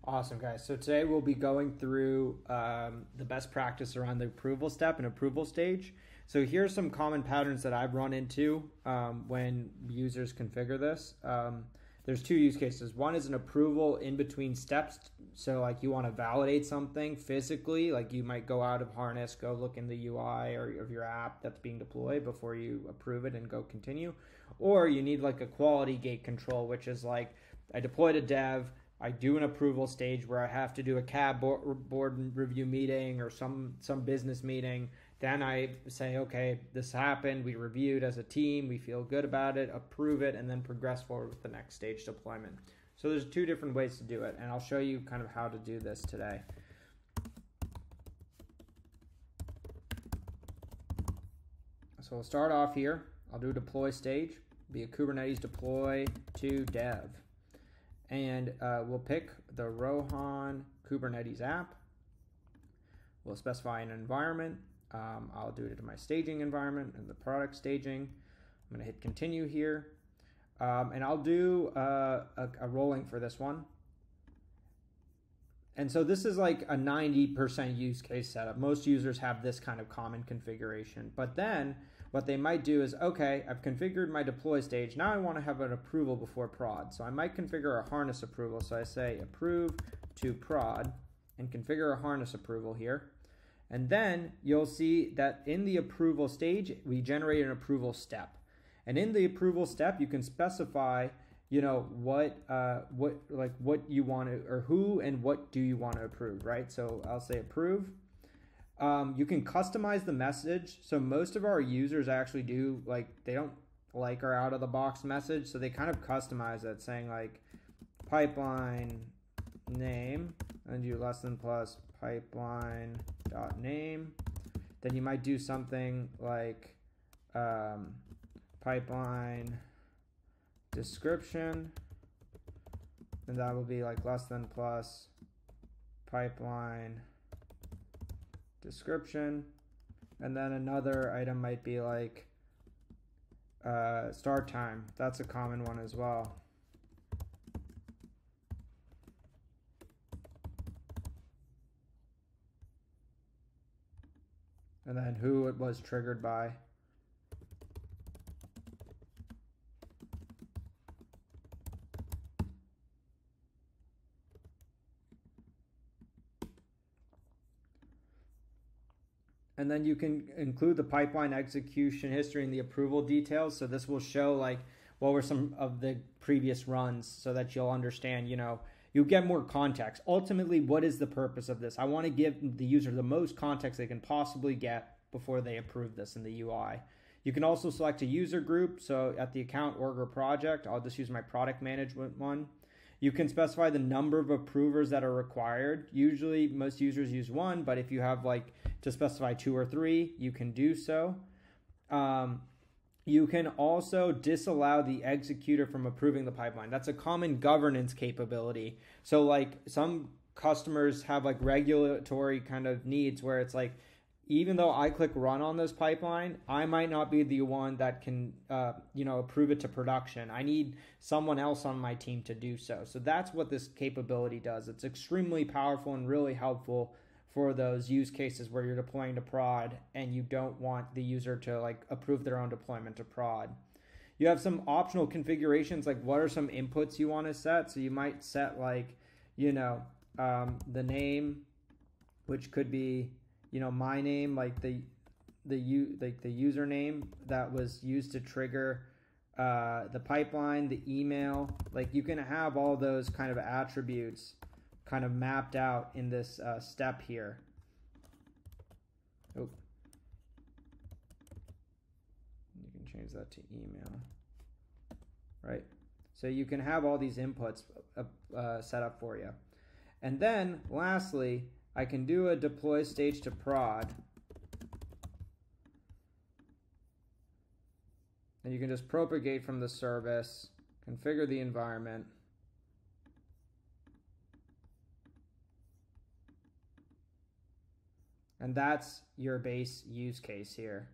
Awesome, guys. So today we'll be going through the best practice around the approval step and approval stage. So here's some common patterns that I've run into when users configure this. There's two use cases. One is an approval in between steps. So like you want to validate something physically, like you might go out of harness, go look in the UI or of your app that's being deployed before you approve it and go continue. Or you need like a quality gate control, which is like I deployed a dev, I do an approval stage where I have to do a CAB board review meeting or some business meeting. Then I say, okay, this happened. We reviewed as a team. We feel good about it, approve it, and then progress forward with the next stage deployment. So there's two different ways to do it, and I'll show you kind of how to do this today. So we'll start off here. I'll do a deploy stage, be a Kubernetes deploy to dev. And we'll pick the Rohan Kubernetes app. We'll specify an environment. I'll do it in my staging environment and the product staging. I'm going to hit continue here. And I'll do a rolling for this one. And so this is like a 90% use case setup. Most users have this kind of common configuration. But then what they might do is, okay, I've configured my deploy stage. Now I want to have an approval before prod. So I might configure a harness approval. So I say approve to prod and configure a harness approval here. And then you'll see that in the approval stage, we generate an approval step. And in the approval step, you can specify, you know, what you want to, or who and what do you want to approve, right? So I'll say approve. You can customize the message. So most of our users actually do, like, they don't like our out of the box message. So they kind of customize it, saying like pipeline name and do less than plus pipeline dot name. Then you might do something like pipeline description, and that will be like less than plus pipeline description. And then another item might be like start time. That's a common one as well. And then who it was triggered by. And then you can include the pipeline execution history and the approval details. So this will show like what were some of the previous runs so that you'll understand, you know, you get more context. Ultimately, what is the purpose of this? I want to give the user the most context they can possibly get before they approve this in the UI. You can also select a user group. So at the account, org, or project, I'll just use my product management one. You can specify the number of approvers that are required. Usually most users use one, but if you have like to specify 2 or 3, you can do so. You can also disallow the executor from approving the pipeline. That's a common governance capability. So like some customers have like regulatory kind of needs where it's like, even though I click run on this pipeline, I might not be the one that can, approve it to production. I need someone else on my team to do so. So that's what this capability does. It's extremely powerful and really helpful for those use cases where you're deploying to prod and you don't want the user to like approve their own deployment to prod. You have some optional configurations, like what are some inputs you want to set. So you might set like, the name, which could be, my name, like the username that was used to trigger the pipeline, the email. Like you can have all those kind of attributes kind of mapped out in this step here. Oh, you can change that to email, right? So you can have all these inputs set up for you. And then lastly, I can do a deploy stage to prod. And you can just propagate from the service, configure the environment. And that's your base use case here.